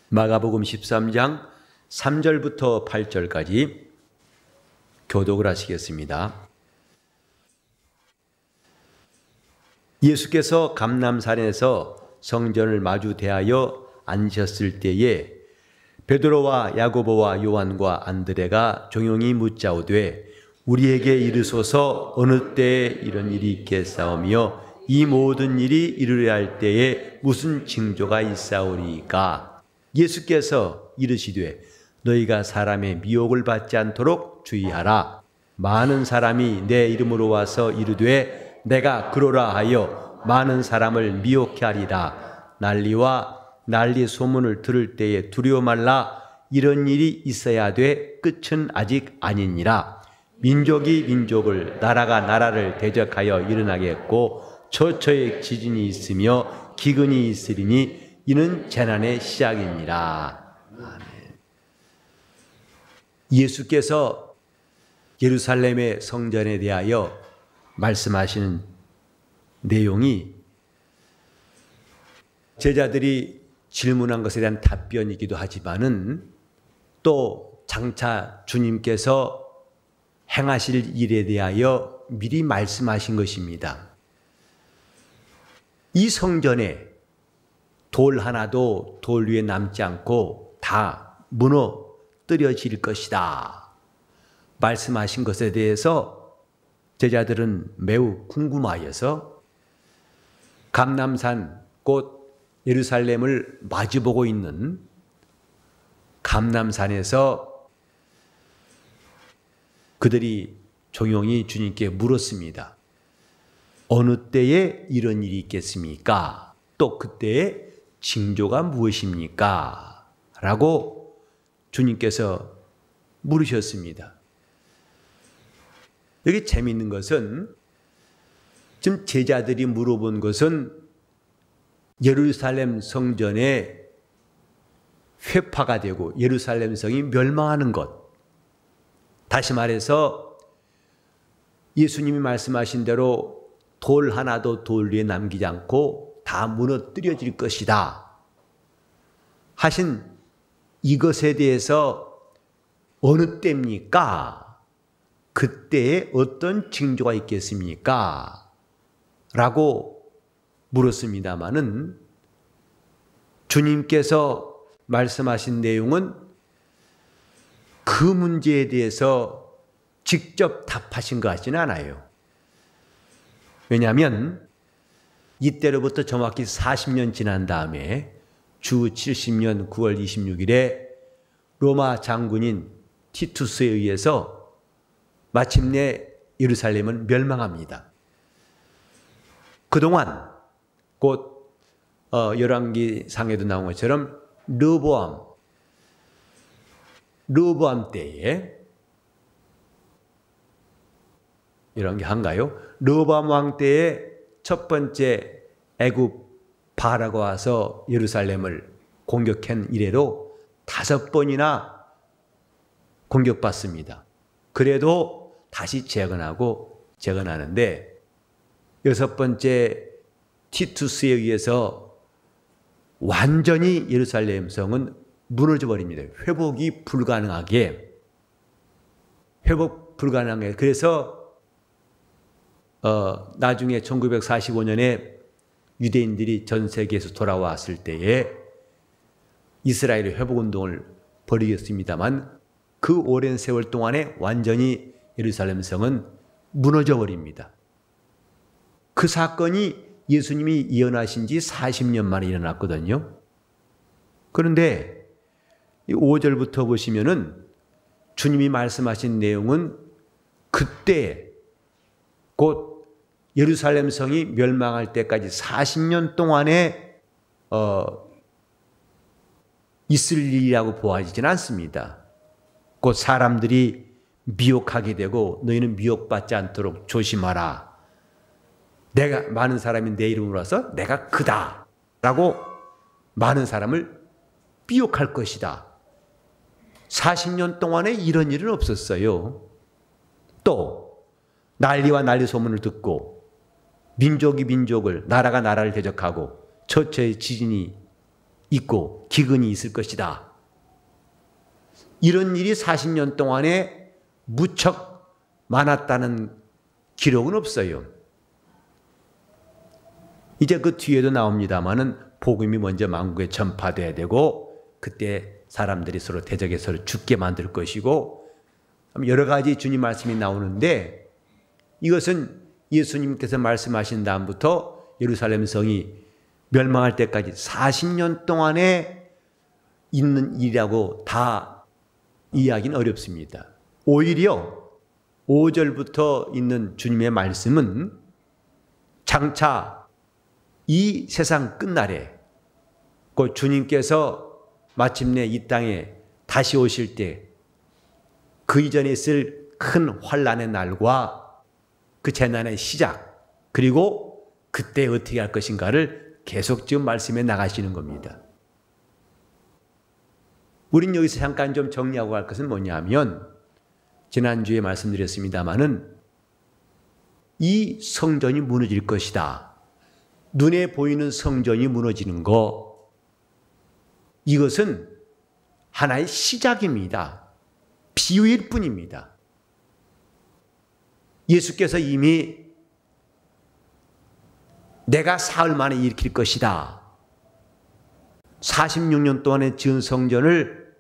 마가복음 13장 3절부터 8절까지 교독을 하시겠습니다. 예수께서 감람산에서 성전을 마주 대하여 앉으셨을 때에 베드로와 야고보와 요한과 안드레가 종용이 묻자오되 우리에게 이르소서 어느 때에 이런 일이 있겠사오며 이 모든 일이 이루려 할 때에 무슨 징조가 있사오리이까? 예수께서 이르시되 너희가 사람의 미혹을 받지 않도록 주의하라. 많은 사람이 내 이름으로 와서 이르되 내가 그러라 하여 많은 사람을 미혹케 하리라. 난리 소문을 들을 때에 두려워 말라. 이런 일이 있어야 돼 끝은 아직 아니니라. 민족이 민족을 나라가 나라를 대적하여 일어나겠고 처처에 지진이 있으며 기근이 있으리니 이는 재난의 시작이니라. 아멘. 예수께서 예루살렘의 성전에 대하여 말씀하시는 내용이 제자들이 질문한 것에 대한 답변이기도 하지만은 또 장차 주님께서 행하실 일에 대하여 미리 말씀하신 것입니다. 이 성전에 돌 하나도 돌 위에 남지 않고 다 무너뜨려질 것이다. 말씀하신 것에 대해서 제자들은 매우 궁금하여서 감람산 곧 예루살렘을 마주보고 있는 감람산에서 그들이 종용이 주님께 물었습니다. 어느 때에 이런 일이 있겠습니까? 또 그때의 징조가 무엇입니까? 라고 주님께서 물으셨습니다. 여기 재미있는 것은 지금 제자들이 물어본 것은 예루살렘 성전에 회파가 되고 예루살렘 성이 멸망하는 것. 다시 말해서 예수님이 말씀하신 대로 돌 하나도 돌 위에 남기지 않고 다 무너뜨려질 것이다 하신 이것에 대해서 어느 때입니까? 그때에 어떤 징조가 있겠습니까? 라고 물었습니다마는 주님께서 말씀하신 내용은 그 문제에 대해서 직접 답하신 것 같지는 않아요. 왜냐하면 이때로부터 정확히 40년 지난 다음에 주 70년 9월 26일에 로마 장군인 티투스에 의해서 마침내 예루살렘은 멸망합니다. 그동안 곧 열왕기상에도 나온 것처럼 르호보암 때에 이런 게 한가요? 르호보암 왕 때에 첫 번째 애굽 바라가 와서 예루살렘을 공격한 이래로 5번이나 공격받습니다. 그래도 다시 재건하는데 6번째 티투스에 의해서 완전히 예루살렘 성은 무너져 버립니다. 회복 불가능하게. 그래서 나중에 1945년에 유대인들이 전 세계에서 돌아왔을 때에 이스라엘의 회복운동을 벌이겠습니다만 그 오랜 세월 동안에 완전히 예루살렘 성은 무너져 버립니다. 그 사건이 예수님이 예언하신 지 40년 만에 일어났거든요. 그런데 5절부터 보시면은 주님이 말씀하신 내용은 그때 곧 예루살렘 성이 멸망할 때까지 40년 동안에 있을 일이라고 보아지진 않습니다. 곧 사람들이 미혹하게 되고 너희는 미혹받지 않도록 조심하라. 많은 사람이 내 이름으로 와서 내가 그다 라고 많은 사람을 미혹할 것이다. 40년 동안에 이런 일은 없었어요. 또 난리와 난리 소문을 듣고 민족이 민족을 나라가 나라를 대적하고 처처에 지진이 있고 기근이 있을 것이다. 이런 일이 40년 동안에 무척 많았다는 기록은 없어요. 이제 그 뒤에도 나옵니다마는 복음이 먼저 만국에 전파돼야 되고 그때 사람들이 서로 대적에 서로 죽게 만들 것이고 여러 가지 주님 말씀이 나오는데 이것은 예수님께서 말씀하신 다음부터 예루살렘 성이 멸망할 때까지 40년 동안에 있는 일이라고 다 이해하기는 어렵습니다. 오히려 5절부터 있는 주님의 말씀은 장차 이 세상 끝날에 곧 주님께서 마침내 이 땅에 다시 오실 때 그 이전에 있을 큰 환난의 날과 그 재난의 시작 그리고 그때 어떻게 할 것인가를 계속 지금 말씀해 나가시는 겁니다. 우린 여기서 잠깐 좀 정리하고 갈 것은 뭐냐면 지난주에 말씀드렸습니다마는 이 성전이 무너질 것이다. 눈에 보이는 성전이 무너지는 거 이것은 하나의 시작입니다. 비유일 뿐입니다. 예수께서 이미 내가 사흘 만에 일으킬 것이다. 46년 동안에 지은 성전을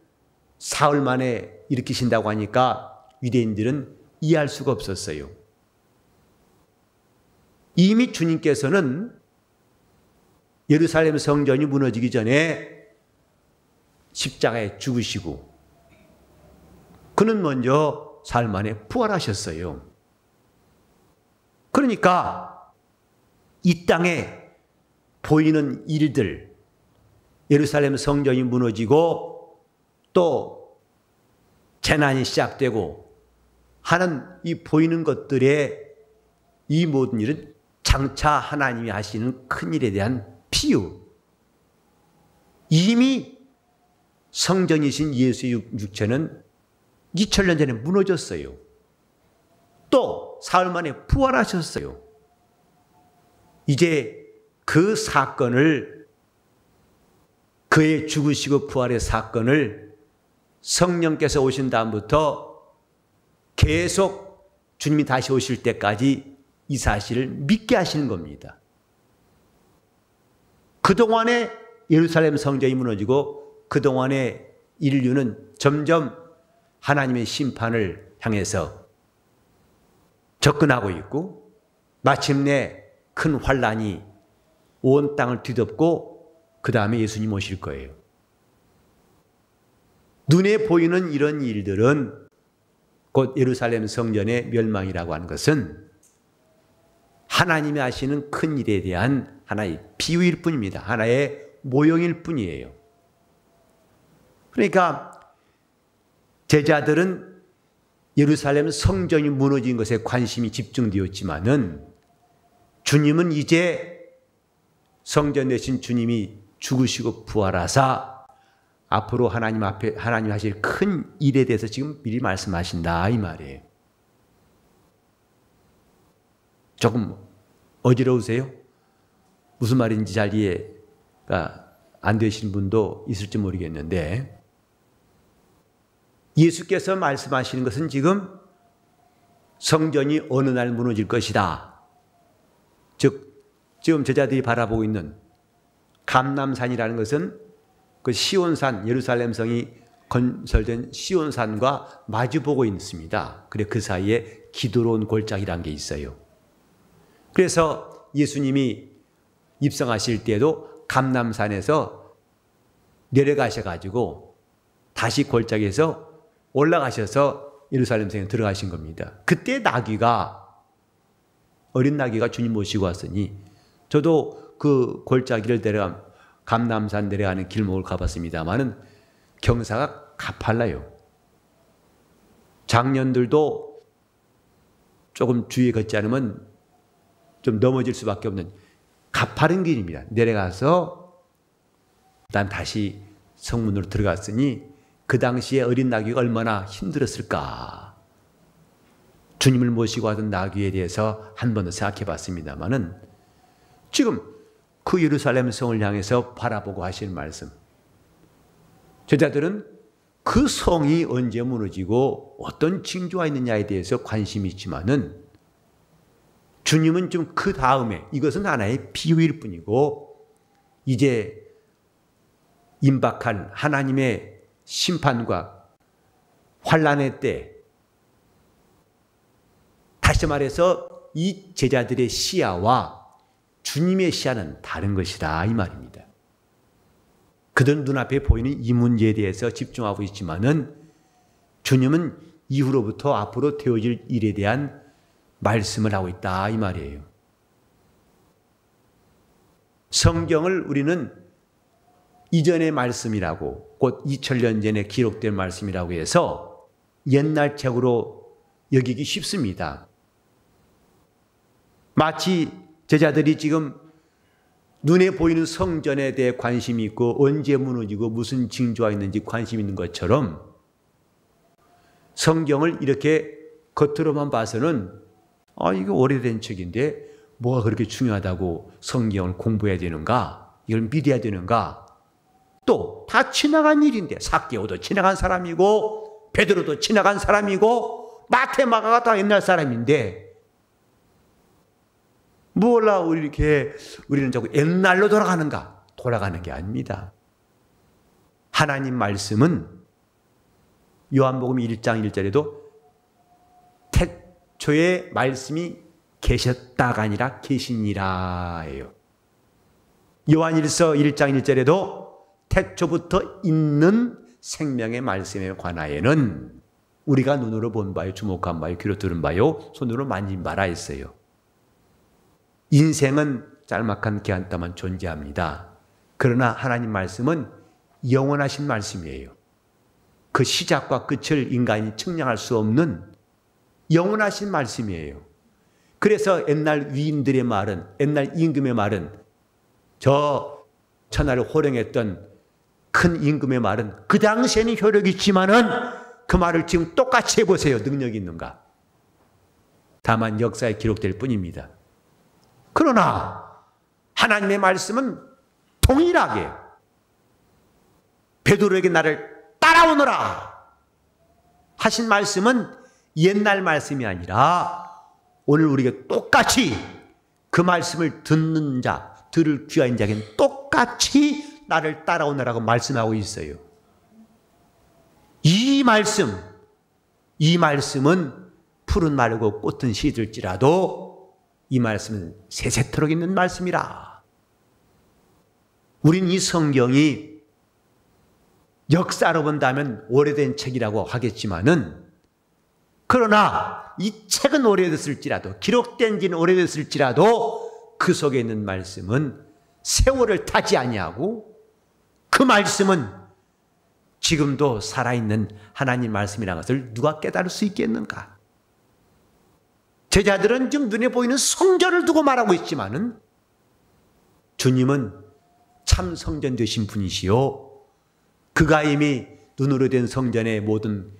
사흘 만에 일으키신다고 하니까 유대인들은 이해할 수가 없었어요. 이미 주님께서는 예루살렘 성전이 무너지기 전에 십자가에 죽으시고 그는 먼저 사흘 만에 부활하셨어요. 그러니까 이 땅에 보이는 일들, 예루살렘 성전이 무너지고 또 재난이 시작되고 하는 이 보이는 것들의 이 모든 일은 장차 하나님이 하시는 큰 일에 대한 비유. 이미 성전이신 예수의 육체는 2000년 전에 무너졌어요. 또 사흘 만에 부활하셨어요. 이제 그 사건을 그의 죽으시고 부활의 사건을 성령께서 오신 다음부터 계속 주님이 다시 오실 때까지 이 사실을 믿게 하시는 겁니다. 그동안에 예루살렘 성전이 무너지고 그동안에 인류는 점점 하나님의 심판을 향해서 접근하고 있고 마침내 큰 환난이 온 땅을 뒤덮고 그 다음에 예수님 오실 거예요. 눈에 보이는 이런 일들은 곧 예루살렘 성전의 멸망이라고 하는 것은 하나님이 하시는 큰 일에 대한 하나의 비유일 뿐입니다. 하나의 모형일 뿐이에요. 그러니까 제자들은 예루살렘 성전이 무너진 것에 관심이 집중되었지만은 주님은 이제 성전 되신 주님이 죽으시고 부활하사 앞으로 하나님 앞에 하나님 하실 큰 일에 대해서 지금 미리 말씀하신다 이 말이에요. 조금 어지러우세요? 무슨 말인지 잘 이해가 안 되시는 분도 있을지 모르겠는데 예수께서 말씀하시는 것은 지금 성전이 어느 날 무너질 것이다. 즉 지금 제자들이 바라보고 있는 감람산이라는 것은 그 시온산, 예루살렘 성이 건설된 시온산과 마주보고 있습니다. 그래 그 사이에 기드론 골짜기라는 게 있어요. 그래서 예수님이 입성하실 때에도 감람산에서 내려가셔가지고 다시 골짜기에서 올라가셔서 예루살렘 성에 들어가신 겁니다. 그때 나귀가 어린 나귀가 주님 모시고 왔으니 저도 그 골짜기를 내려간 감람산 내려가는 길목을 가봤습니다마는 경사가 가팔라요. 장년들도 조금 주의에 걷지 않으면 좀 넘어질 수밖에 없는 가파른 길입니다. 내려가서 그다음 다시 성문으로 들어갔으니 그 당시에 어린 나귀가 얼마나 힘들었을까. 주님을 모시고 하던 나귀에 대해서 한 번 더 생각해 봤습니다마는 지금 그 예루살렘 성을 향해서 바라보고 하시는 말씀. 제자들은 그 성이 언제 무너지고 어떤 징조가 있느냐에 대해서 관심이 있지만은 주님은 좀 그 다음에 이것은 하나의 비유일 뿐이고 이제 임박할 하나님의 심판과 환난의 때, 다시 말해서 이 제자들의 시야와 주님의 시야는 다른 것이다 이 말입니다. 그들은 눈앞에 보이는 이 문제에 대해서 집중하고 있지만은 주님은 이후로부터 앞으로 되어질 일에 대한 말씀을 하고 있다 이 말이에요. 성경을 우리는 이전의 말씀이라고, 곧 2000년 전에 기록된 말씀이라고 해서 옛날 책으로 여기기 쉽습니다. 마치 제자들이 지금 눈에 보이는 성전에 대해 관심이 있고 언제 무너지고 무슨 징조가 있는지 관심 있는 것처럼 성경을 이렇게 겉으로만 봐서는 이거 오래된 책인데 뭐가 그렇게 중요하다고 성경을 공부해야 되는가? 이걸 믿어야 되는가? 또 다 지나간 일인데 삭개오도 지나간 사람이고 베드로도 지나간 사람이고 마태 마가가 다 옛날 사람인데 뭐라 우리는 자꾸 옛날로 돌아가는가? 돌아가는 게 아닙니다. 하나님 말씀은 요한복음 1장 1절에도 태초에 말씀이 계셨다가 아니라 계시니라예요. 요한일서 1장 1절에도 태초부터 있는 생명의 말씀에 관하여는 우리가 눈으로 본 바요, 주목한 바요, 귀로 들은 바요, 손으로 만진 바라 했어요. 인생은 짤막한 기한 동안 존재합니다. 그러나 하나님 말씀은 영원하신 말씀이에요. 그 시작과 끝을 인간이 측량할 수 없는 영원하신 말씀이에요. 그래서 옛날 위인들의 말은, 옛날 임금의 말은, 저 천하를 호령했던 큰 임금의 말은 그 당시에는 효력이 있지만은 그 말을 지금 똑같이 해보세요. 능력이 있는가? 다만 역사에 기록될 뿐입니다. 그러나 하나님의 말씀은 동일하게 베드로에게 나를 따라오너라 하신 말씀은 옛날 말씀이 아니라 오늘 우리가 똑같이 그 말씀을 듣는 자, 들을 귀한 자에게는 똑같이 나를 따라오너라고 말씀하고 있어요. 이 말씀은 푸른 마르고 꽃은 시들지라도 이 말씀은 세세토록 있는 말씀이라. 우린 이 성경이 역사로 본다면 오래된 책이라고 하겠지만은, 그러나 이 책은 오래됐을지라도, 기록된 지는 오래됐을지라도 그 속에 있는 말씀은 세월을 타지 아니하고 그 말씀은 지금도 살아있는 하나님 말씀이라는 것을 누가 깨달을 수 있겠는가? 제자들은 지금 눈에 보이는 성전을 두고 말하고 있지만은 주님은 참 성전 되신 분이시요, 그가 이미 눈으로 된 성전의 모든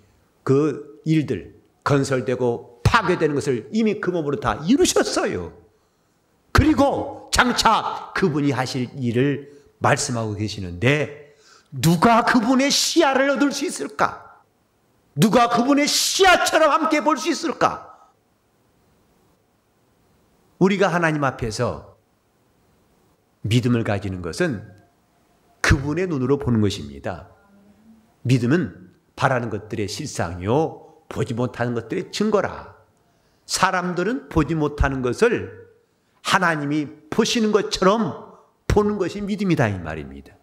그 일들, 건설되고 파괴되는 것을 이미 그 몸으로 다 이루셨어요. 그리고 장차 그분이 하실 일을 말씀하고 계시는데 누가 그분의 시야를 얻을 수 있을까? 누가 그분의 시야처럼 함께 볼 수 있을까? 우리가 하나님 앞에서 믿음을 가지는 것은 그분의 눈으로 보는 것입니다. 믿음은 바라는 것들의 실상이요, 보지 못하는 것들의 증거라. 사람들은 보지 못하는 것을 하나님이 보시는 것처럼 보는 것이 믿음이다 이 말입니다.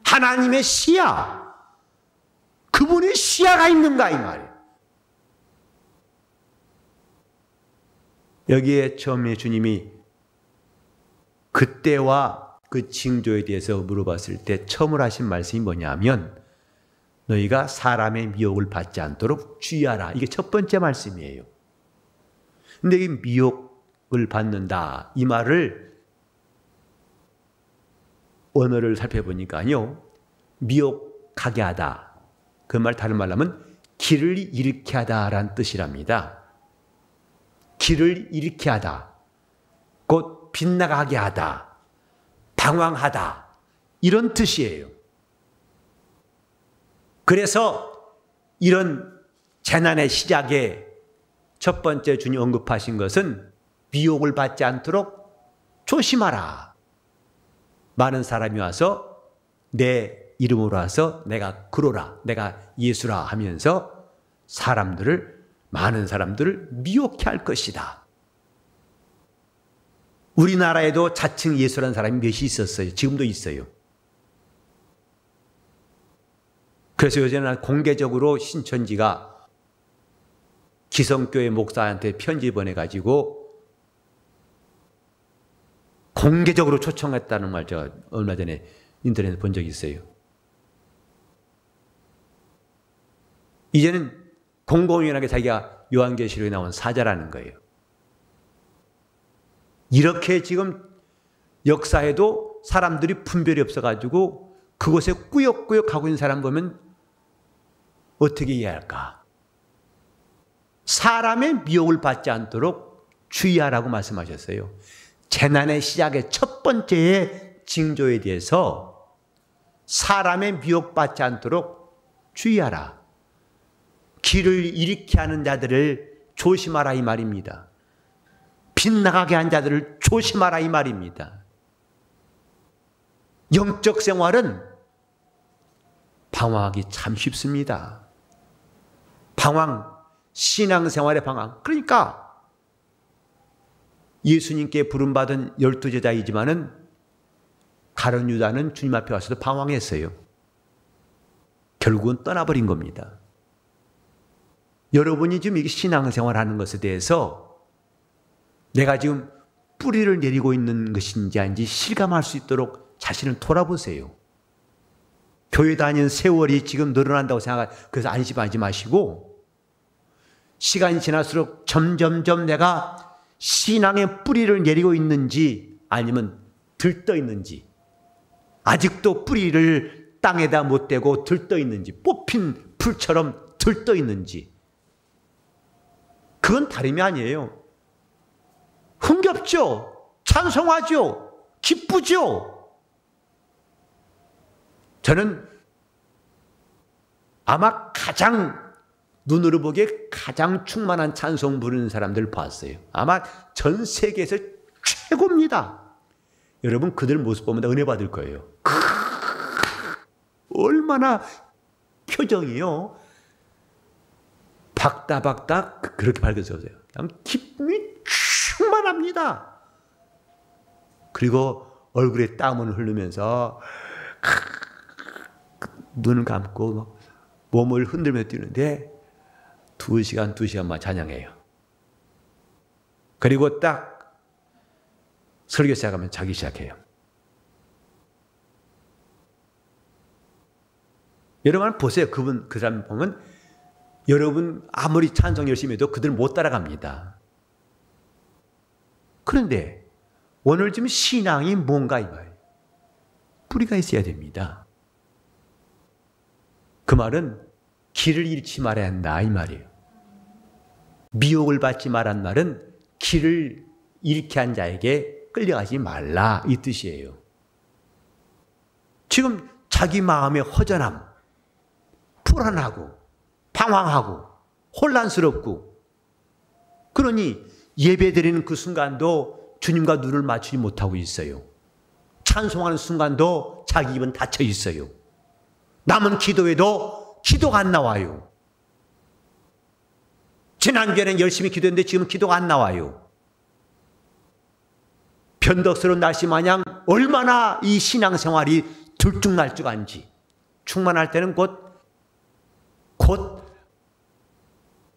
하나님의 시야, 그분의 시야가 있는가 이 말이에요. 여기에 처음에 주님이 그때와 그 징조에 대해서 물어봤을 때 처음으로 하신 말씀이 뭐냐면, 너희가 사람의 미혹을 받지 않도록 주의하라. 이게 첫 번째 말씀이에요. 근데 이 미혹을 받는다 이 말을 언어를 살펴보니까요, 미혹하게 하다, 그 말 다른 말로 하면 길을 잃게 하다라는 뜻이랍니다. 길을 잃게 하다, 곧 빗나가게 하다, 방황하다, 이런 뜻이에요. 그래서 이런 재난의 시작에 첫 번째 주님 언급하신 것은 미혹을 받지 않도록 조심하라. 많은 사람이 와서 내 이름으로 와서 내가 그로라, 내가 예수라 하면서 많은 사람들을 미혹해 할 것이다. 우리나라에도 자칭 예수라는 사람이 몇이 있었어요. 지금도 있어요. 그래서 요새는 공개적으로 신천지가 기성교회 목사한테 편지 보내가지고 공개적으로 초청했다는 말 제가 얼마 전에 인터넷에 본 적이 있어요. 이제는 공공연하게 자기가 요한계시록에 나온 사자라는 거예요. 이렇게 지금 역사에도 사람들이 분별이 없어가지고 그곳에 꾸역꾸역 가고 있는 사람 보면 어떻게 이해할까? 사람의 미혹을 받지 않도록 주의하라고 말씀하셨어요. 재난의 시작의 첫 번째의 징조에 대해서 사람의 미혹받지 않도록 주의하라. 길을 잃게 하는 자들을 조심하라 이 말입니다. 빗나가게 한 자들을 조심하라 이 말입니다. 영적 생활은 방황하기 참 쉽습니다. 신앙생활의 방황. 그러니까 예수님께 부름받은 12제자이지만은 가룟 유다는 주님 앞에 와서도 방황했어요. 결국은 떠나버린 겁니다. 여러분이 지금 이게 신앙생활하는 것에 대해서 내가 지금 뿌리를 내리고 있는 것인지 아닌지 실감할 수 있도록 자신을 돌아보세요. 교회 다니는 세월이 지금 늘어난다고 그래서 안심하지 마시고 시간이 지날수록 점점점 내가 신앙의 뿌리를 내리고 있는지 아니면 들떠 있는지, 아직도 뿌리를 땅에다 못 대고 들떠 있는지, 뽑힌 풀처럼 들떠 있는지, 그건 다름이 아니에요. 흥겹죠? 찬송하죠? 기쁘죠? 저는 아마 눈으로 보기에 가장 충만한 찬송 부르는 사람들 봤어요. 아마 전 세계에서 최고입니다. 여러분 그들 모습 보면 은혜 받을 거예요. 얼마나 표정이요. 박다박다 그렇게 밝혀져요. 기쁨이 충만합니다. 그리고 얼굴에 땀을 흘리면서 눈을 감고 몸을 흔들며 뛰는데 2시간만 찬양해요. 그리고 딱 설교 시작하면 자기 시작해요. 여러분 보세요. 그 사람 보면 여러분 아무리 찬송 열심히 해도 그들 못 따라갑니다. 그런데 오늘 지금 신앙이 뭔가 이 말이에요. 뿌리가 있어야 됩니다. 그 말은 길을 잃지 말아야 한다 이 말이에요. 미혹을 받지 말란 말은 길을 잃게 한 자에게 끌려가지 말라 이 뜻이에요. 지금 자기 마음의 허전함, 불안하고 방황하고 혼란스럽고 그러니 예배드리는 그 순간도 주님과 눈을 맞추지 못하고 있어요. 찬송하는 순간도 자기 입은 닫혀 있어요. 남은 기도에도 기도가 안 나와요. 지난주에는 열심히 기도했는데 지금 기도가 안 나와요. 변덕스러운 날씨 마냥 얼마나 이 신앙생활이 들쭉날쭉한지, 충만할 때는 곧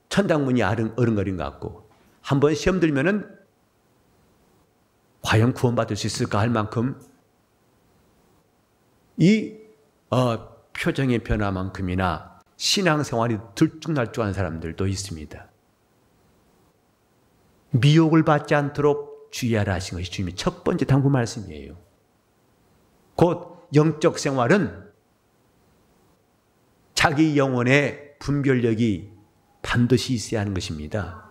천당문이 어른거린 것 같고 한번 시험 들면은 과연 구원받을 수 있을까 할 만큼 이 표정의 변화만큼이나 신앙생활이 들쭉날쭉한 사람들도 있습니다. 미혹을 받지 않도록 주의하라 하신 것이 주님의 첫 번째 당부 말씀이에요. 곧 영적 생활은 자기 영혼의 분별력이 반드시 있어야 하는 것입니다.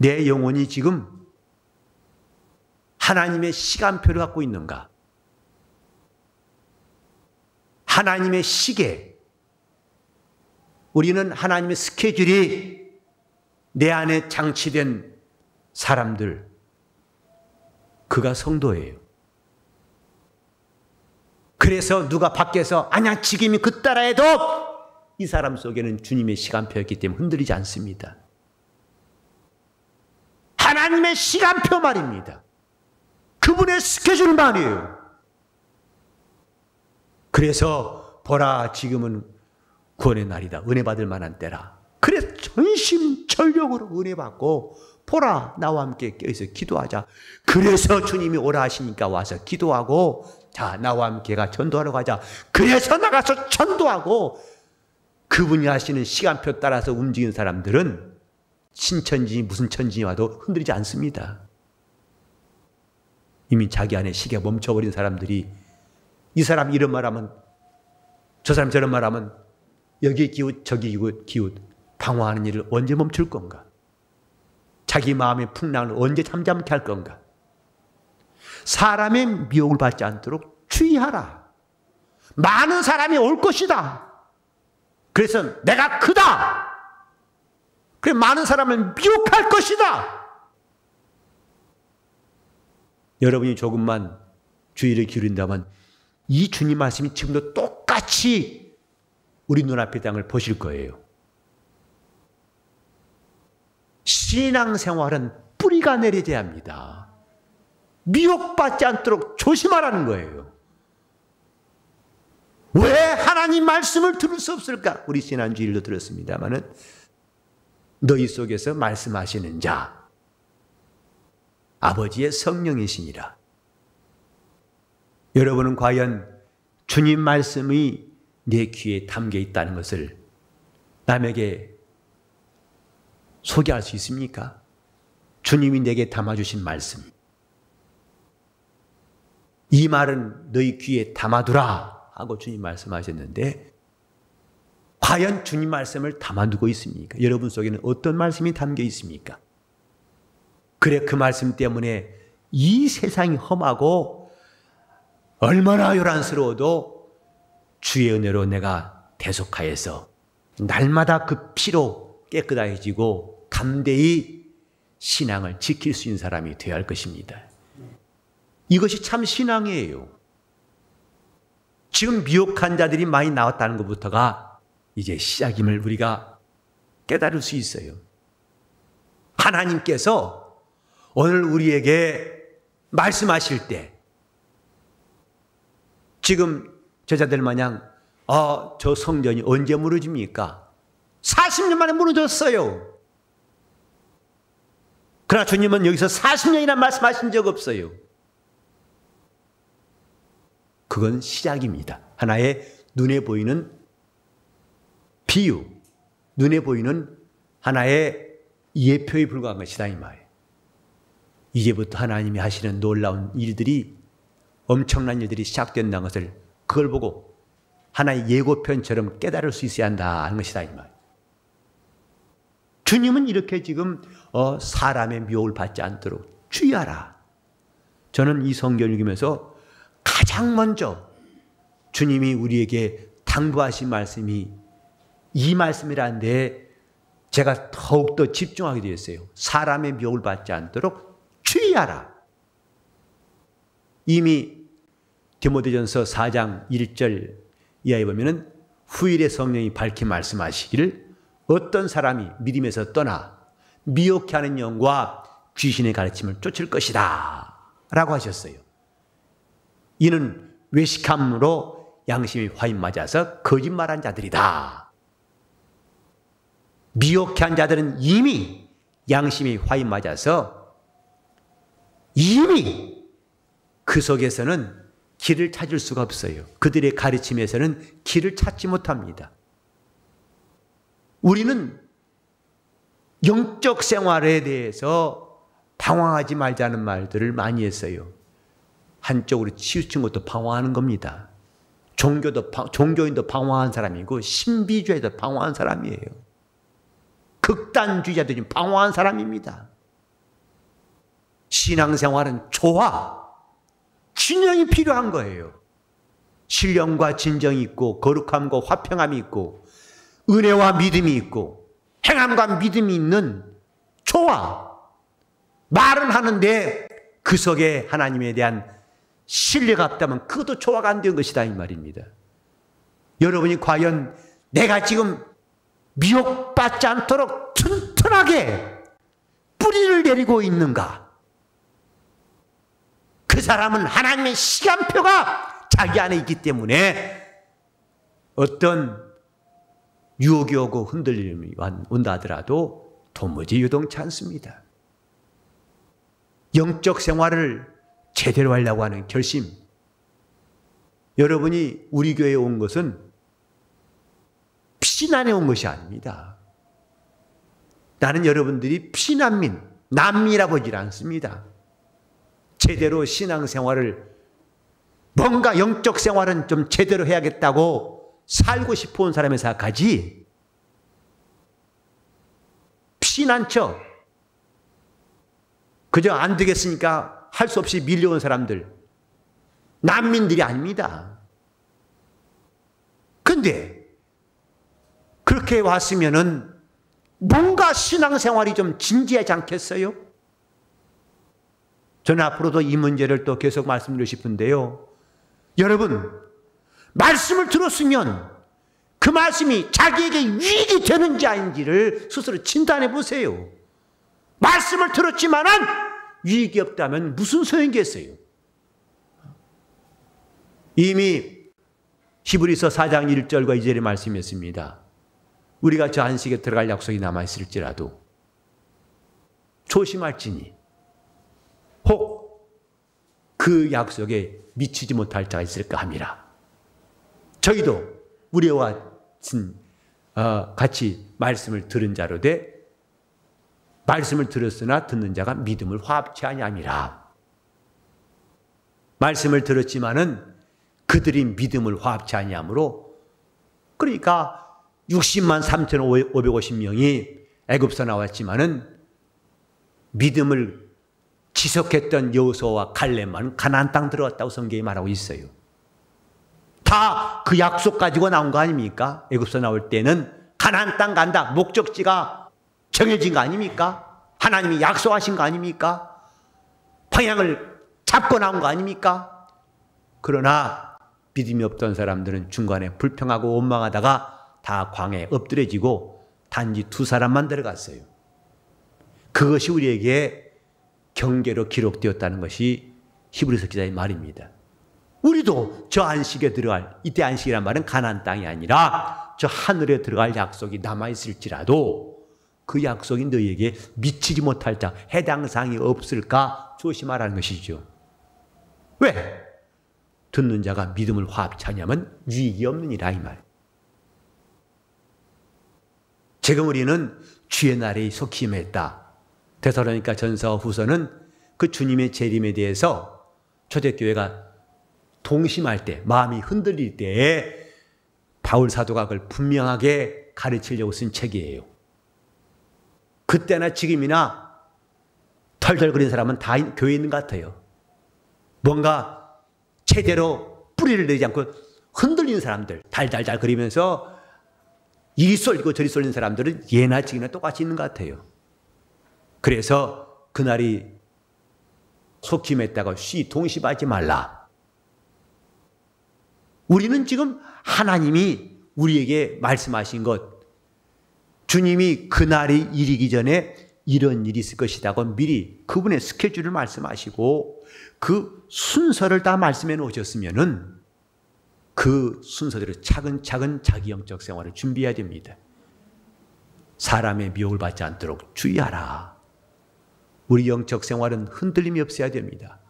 내 영혼이 지금 하나님의 시간표를 갖고 있는가? 하나님의 시계, 우리는 하나님의 스케줄이 내 안에 장치된 사람들, 그가 성도예요. 그래서 누가 밖에서 아니야 지금이 그따라 해도 이 사람 속에는 주님의 시간표였기 때문에 흔들리지 않습니다. 하나님의 시간표 말입니다. 그분의 스케줄 말이에요. 그래서 보라 지금은 구원의 날이다. 은혜 받을 만한 때라. 그래서 전심전력으로 은혜 받고 보라 나와 함께 껴있어 기도하자. 그래서 주님이 오라 하시니까 와서 기도하고 자 나와 함께가 전도하러 가자. 그래서 나가서 전도하고 그분이 하시는 시간표 따라서 움직이는 사람들은 신천지 무슨 천지니 와도 흔들리지 않습니다. 이미 자기 안에 시계가 멈춰버린 사람들이 이 사람 이런 말하면 저 사람 저런 말하면 여기 기웃 저기 기웃 방황하는 일을 언제 멈출 건가? 자기 마음의 풍랑을 언제 잠잠케 할 건가? 사람의 미혹을 받지 않도록 주의하라. 많은 사람이 올 것이다. 그래서 내가 크다. 그래 많은 사람을 미혹할 것이다. 여러분이 조금만 주의를 기울인다면 이 주님 말씀이 지금도 똑같이 우리 눈앞의 땅을 보실 거예요. 신앙생활은 뿌리가 내려져야 합니다. 미혹받지 않도록 조심하라는 거예요. 왜 하나님 말씀을 들을 수 없을까? 우리 지난주일도 들었습니다마는 너희 속에서 말씀하시는 자 아버지의 성령이시니라. 여러분은 과연 주님 말씀이 내 귀에 담겨 있다는 것을 남에게 소개할 수 있습니까? 주님이 내게 담아주신 말씀. 이 말은 너희 귀에 담아두라 하고 주님 말씀하셨는데 과연 주님 말씀을 담아두고 있습니까? 여러분 속에는 어떤 말씀이 담겨 있습니까? 그래 그 말씀 때문에 이 세상이 험하고 얼마나 요란스러워도 주의 은혜로 내가 대속하여서 날마다 그 피로 깨끗해지고 담대히 신앙을 지킬 수 있는 사람이 되어야 할 것입니다. 이것이 참 신앙이에요. 지금 미혹한 자들이 많이 나왔다는 것부터가 이제 시작임을 우리가 깨달을 수 있어요. 하나님께서 오늘 우리에게 말씀하실 때 지금 제자들 마냥 저 성전이 언제 무너집니까? 40년 만에 무너졌어요. 그러나 주님은 여기서 40년이나 말씀하신 적 없어요. 그건 시작입니다. 하나의 눈에 보이는 비유, 눈에 보이는 하나의 예표에 불과한 것이다 이 말이에요. 이제부터 하나님이 하시는 놀라운 일들이 엄청난 일들이 시작된다는 것을 그걸 보고 하나의 예고편처럼 깨달을 수 있어야 한다는 것이다 이 말이에요. 주님은 이렇게 지금 사람의 미혹을 받지 않도록 주의하라. 저는 이 성경을 읽으면서 가장 먼저 주님이 우리에게 당부하신 말씀이 이 말씀이라는데 제가 더욱더 집중하게 되었어요. 사람의 미혹을 받지 않도록 주의하라. 이미 디모데전서 4장 1절 이하에 보면은 후일의 성령이 밝히 말씀하시기를 어떤 사람이 믿음에서 떠나 미혹해 하는 영과 귀신의 가르침을 쫓을 것이다 라고 하셨어요. 이는 외식함으로 양심이 화인 맞아서 거짓말한 자들이다. 미혹해 한 자들은 이미 양심이 화인 맞아서 이미 그 속에서는 길을 찾을 수가 없어요. 그들의 가르침에서는 길을 찾지 못합니다. 우리는 영적 생활에 대해서 방황하지 말자는 말들을 많이 했어요. 한쪽으로 치우친 것도 방황하는 겁니다. 종교인도 방황한 사람이고 신비주의도 방황한 사람이에요. 극단주의자도 좀 방황한 사람입니다. 신앙생활은 조화, 균형이 필요한 거예요. 신령과 진정이 있고 거룩함과 화평함이 있고 은혜와 믿음이 있고 행함과 믿음이 있는 좋아. 말은 하는데 그 속에 하나님에 대한 신뢰가 없다면 그것도 조화가 안 된 것이다 이 말입니다. 여러분이 과연 내가 지금 미혹받지 않도록 튼튼하게 뿌리를 내리고 있는가? 그 사람은 하나님의 시간표가 자기 안에 있기 때문에 어떤 유혹이 오고 흔들림이 온다 하더라도 도무지 요동치 않습니다. 영적 생활을 제대로 하려고 하는 결심. 여러분이 우리 교회에 온 것은 피난에 온 것이 아닙니다. 나는 여러분들이 피난민, 난민이라고 보지 않습니다. 제대로 신앙생활을 뭔가 영적 생활은 좀 제대로 해야겠다고 살고 싶어 온 사람의 생각하지 피난처 그저 안 되겠으니까 할 수 없이 밀려온 사람들 난민들이 아닙니다. 근데 그렇게 왔으면은 뭔가 신앙생활이 좀 진지하지 않겠어요? 저는 앞으로도 이 문제를 또 계속 말씀드리고 싶은데요. 여러분, 말씀을 들었으면 그 말씀이 자기에게 유익이 되는지 아닌지를 스스로 진단해 보세요. 말씀을 들었지만은 유익이 없다면 무슨 소용이겠어요? 이미 히브리서 4장 1절과 2절의 말씀이었습니다. 우리가 저 안식에 들어갈 약속이 남아있을지라도 조심할지니 혹 그 약속에 미치지 못할 자가 있을까 함이라. 저희도 우리와 같이 말씀을 들은 자로 돼 말씀을 들었으나 듣는 자가 믿음을 화합치 아니함이라. 말씀을 들었지만은 그들이 믿음을 화합치 아니하므로 그러니까 60만 3,550명이 애굽에서 나왔지만은 믿음을 지속했던 여호수아와 갈렙만 가나안 땅 들어갔다고 성경이 말하고 있어요. 다 그 약속 가지고 나온 거 아닙니까? 애굽에서 나올 때는 가나안 땅 간다. 목적지가 정해진 거 아닙니까? 하나님이 약속하신 거 아닙니까? 방향을 잡고 나온 거 아닙니까? 그러나 믿음이 없던 사람들은 중간에 불평하고 원망하다가 다 광야에 엎드려지고 단지 2사람만 들어갔어요. 그것이 우리에게 경계로 기록되었다는 것이 히브리서 기자의 말입니다. 우리도 저 안식에 들어갈, 이때 안식이란 말은 가나안 땅이 아니라 저 하늘에 들어갈 약속이 남아있을지라도 그 약속이 너희에게 미치지 못할 자, 해당 사항이 없을까 조심하라는 것이죠. 왜? 듣는 자가 믿음을 화합치 않으면 유익이 없느니라 이 말. 지금 우리는 주의 날에 속히 임했다. 데살로니가 전서 후서는 그 주님의 재림에 대해서 초대교회가 동심할 때, 마음이 흔들릴 때에 바울 사도가 그걸 분명하게 가르치려고 쓴 책이에요. 그때나 지금이나 털털거리는 사람은 다 교회에 있는 것 같아요. 뭔가 제대로 뿌리를 내지 않고 흔들리는 사람들, 달달달 거리면서 이리 쏠리고 저리 쏠리는 사람들은 예나 지금이나 똑같이 있는 것 같아요. 그래서 그날이 속히 임했다고 동심하지 말라. 우리는 지금 하나님이 우리에게 말씀하신 것, 주님이 그날이 이르기 전에 이런 일이 있을 것이라고 미리 그분의 스케줄을 말씀하시고 그 순서를 다 말씀해 놓으셨으면은 그 순서대로 차근차근 자기 영적 생활을 준비해야 됩니다. 사람의 미혹을 받지 않도록 주의하라. 우리 영적 생활은 흔들림이 없어야 됩니다.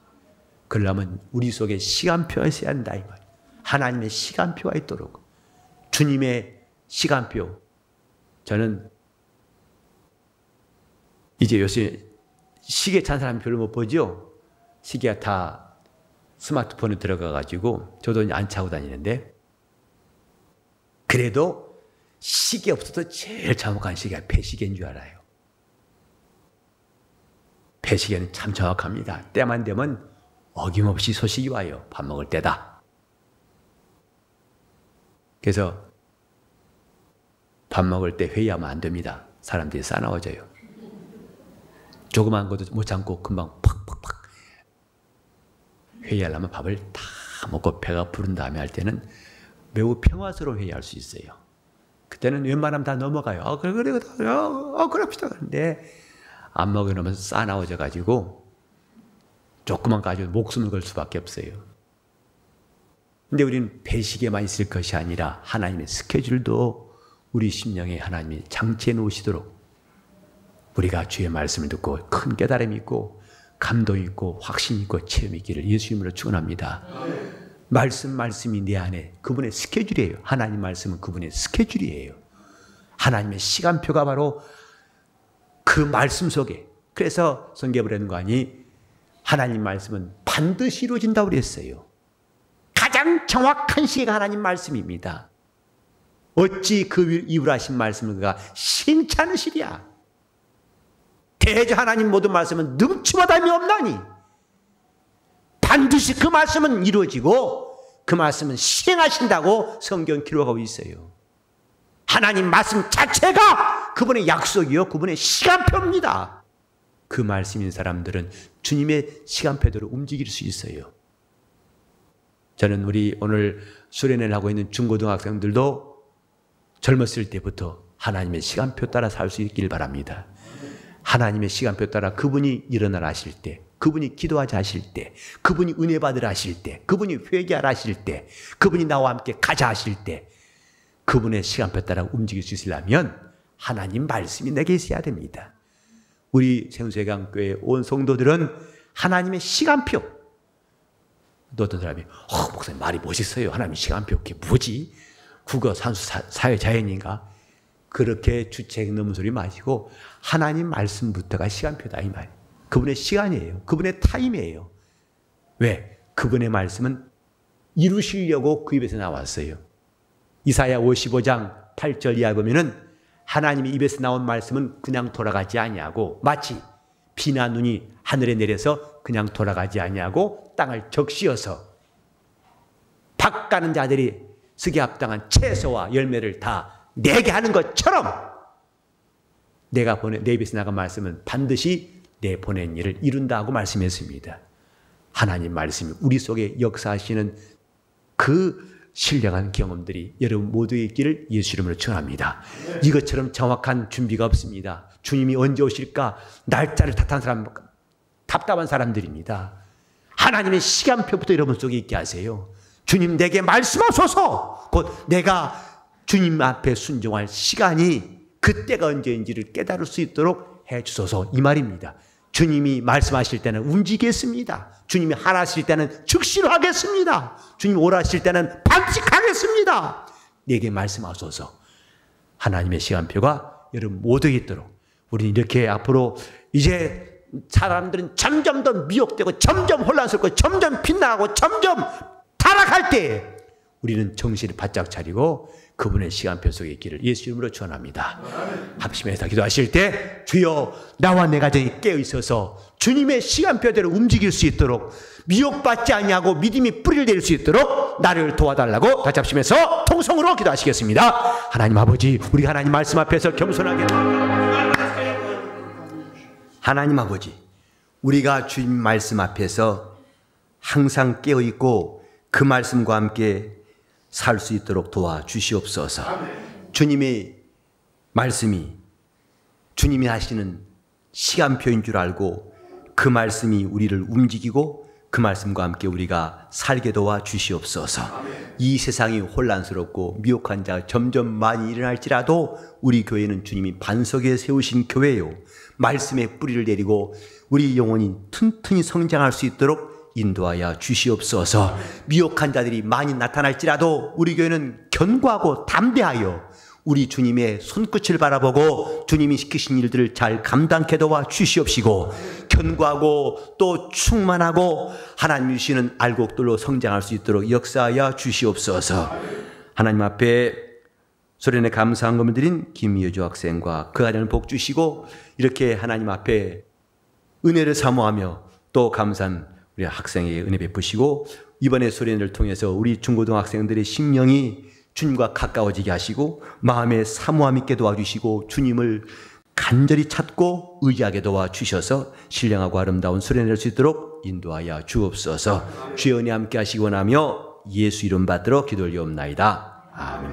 그러려면 우리 속에 시간표가 있어야 한다 이 말. 하나님의 시간표가 있도록 주님의 시간표. 저는 이제 요새 시계 찬 사람 별로 못 보죠. 시계가 다 스마트폰에 들어가가지고 저도 안 차고 다니는데 그래도 시계 없어도 제일 정확한 시계가 폐시계인 줄 알아요. 폐시계는 참 정확합니다. 때만 되면 어김없이 소식이 와요. 밥 먹을 때다. 그래서 밥 먹을 때 회의하면 안 됩니다. 사람들이 싸나워져요. 조그만 것도 못 참고 금방 팍팍팍. 회의하려면 밥을 다 먹고 배가 부른 다음에 할 때는 매우 평화스러운 회의할 수 있어요. 그때는 웬만하면 다 넘어가요. 그래, 그럽시다. 근데 안 먹여놓으면 싸나워져 가지고 조그만 가지고 목숨을 걸 수밖에 없어요. 근데 우리는 배식에만 있을 것이 아니라 하나님의 스케줄도 우리 심령에 하나님이 장치해 놓으시도록 우리가 주의 말씀을 듣고 큰 깨달음이 있고 감동 있고 확신 있고 체험이 있기를 예수님으로 축원합니다. 말씀이 내 안에 그분의 스케줄이에요. 하나님 말씀은 그분의 스케줄이에요. 하나님의 시간표가 바로 그 말씀 속에. 그래서 성경에는 하나님 말씀은 반드시 이루어진다고 그랬어요. 가장 정확한 시기가 하나님 말씀입니다. 어찌 그 이후로 하신 말씀을 그가 시행치 않으시랴. 대저 하나님 모든 말씀은 능치마다함이 없나니 반드시 그 말씀은 이루어지고 그 말씀은 시행하신다고 성경 기록하고 있어요. 하나님 말씀 자체가 그분의 약속이요 그분의 시간표입니다. 그 말씀인 사람들은 주님의 시간표대로 움직일 수 있어요. 저는 우리 오늘 수련회를 하고 있는 중고등학생들도 젊었을 때부터 하나님의 시간표 따라 살 수 있길 바랍니다. 하나님의 시간표 따라 그분이 일어나라 하실 때, 그분이 기도하자 하실 때, 그분이 은혜 받으라 하실 때, 그분이 회개하라 하실 때, 그분이 나와 함께 가자 하실 때 그분의 시간표 따라 움직일 수 있으려면 하나님 말씀이 내게 있어야 됩니다. 우리 생수회강교회 온 성도들은 하나님의 시간표. 어떤 사람이 목사님 말이 멋있어요. 하나님 시간표 그게 뭐지? 국어, 산수, 사회자연인가? 그렇게 주책 넘은 소리 마시고 하나님 말씀부터가 시간표다 이 말. 그분의 시간이에요. 그분의 타임이에요. 왜? 그분의 말씀은 이루시려고 그 입에서 나왔어요. 이사야 55장 8절 이하 보면은 하나님의 입에서 나온 말씀은 그냥 돌아가지 아니하고 마치 비나 눈이 하늘에 내려서 그냥 돌아가지 아니하고 땅을 적시어서 박 가는 자들이 쓰기에 합당한 채소와 열매를 다 내게 하는 것처럼 내가 내 입에서 나간 말씀은 반드시 내 보낸 일을 이룬다고 말씀했습니다. 하나님 말씀이 우리 속에 역사하시는 그 신령한 경험들이 여러분 모두에 있기를 예수 이름으로 축원합니다. 이것처럼 정확한 준비가 없습니다. 주님이 언제 오실까 날짜를 탓한 사람, 답답한 사람들입니다. 하나님의 시간표부터 여러분 속에 있게 하세요. 주님 내게 말씀하소서. 곧 내가 주님 앞에 순종할 시간이 그때가 언제인지를 깨달을 수 있도록 해주소서 이 말입니다. 주님이 말씀하실 때는 움직이겠습니다. 주님이 하라실 때는 즉시로 하겠습니다. 주님이 오라실 때는 반드시 가겠습니다. 내게 말씀하소서. 하나님의 시간표가 여러분 모두에 있도록 우리는 이렇게 앞으로 이제 사람들은 점점 더 미혹되고 점점 혼란스럽고 점점 빗나가고 점점 타락할 때 우리는 정신을 바짝 차리고 그분의 시간표 속에 있기를 예수 이름으로 축원합니다. 합심해서 기도하실 때 주여 나와 내 가정이 깨어있어서 주님의 시간표대로 움직일 수 있도록 미혹받지 아니하고 믿음이 뿌리를 내릴 수 있도록 나를 도와달라고 같이 합심해서 통성으로 기도하시겠습니다. 하나님 아버지 우리 하나님 말씀 앞에서 겸손하게 하나님 아버지 우리가 주님 말씀 앞에서 항상 깨어있고 그 말씀과 함께 살 수 있도록 도와주시옵소서. 주님의 말씀이 주님이 하시는 시간표인 줄 알고 그 말씀이 우리를 움직이고 그 말씀과 함께 우리가 살게 도와주시옵소서. 이 세상이 혼란스럽고 미혹한 자가 점점 많이 일어날지라도 우리 교회는 주님이 반석에 세우신 교회요. 말씀에 뿌리를 내리고 우리 영혼이 튼튼히 성장할 수 있도록 인도하여 주시옵소서. 미혹한 자들이 많이 나타날지라도 우리 교회는 견고하고 담대하여 우리 주님의 손끝을 바라보고 주님이 시키신 일들을 잘 감당케 도와 주시옵시고 견고하고 또 충만하고 하나님 주시는 알곡들로 성장할 수 있도록 역사하여 주시옵소서. 하나님 앞에 소련에 감사한 것을 드린 김여주 학생과 그 가정을 복 주시고 이렇게 하나님 앞에 은혜를 사모하며 또 감사한 우리 학생에게 은혜 베푸시고 이번에 소련을 통해서 우리 중고등학생들의 심령이 주님과 가까워지게 하시고 마음에 사모함 있게 도와주시고 주님을 간절히 찾고 의지하게 도와주셔서 신령하고 아름다운 수련회 할 수 있도록 인도하여 주옵소서. 주의 은혜 함께 하시기 원하며 예수 이름 받들어 기도 올리옵나이다. 아멘.